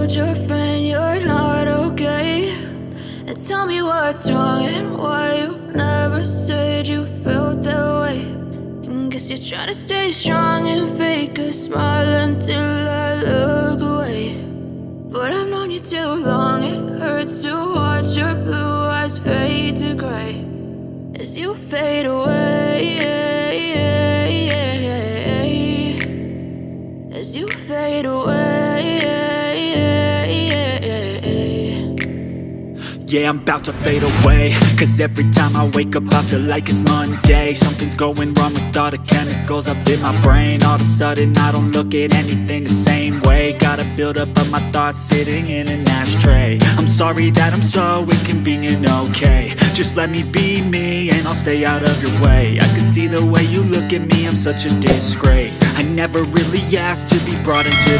told your friend you're not okay, and tell me what's wrong and why you never said you felt that way. And guess you're trying to stay strong and fake a smile until I look away. But I've known you too long, it hurts to watch your blue eyes fade to gray as you fade away, as you fade away. Yeah, I'm about to fade away, cause every time I wake up I feel like it's Monday. Something's going wrong with all the chemicals up in my brain. All of a sudden I don't look at anything the same way. Got a buildup of my thoughts sitting in an ashtray. I'm sorry that I'm so inconvenient, okay. Just let me be me and I'll stay out of your way. I can see the way you look at me, I'm such a disgrace. I never really asked to be brought into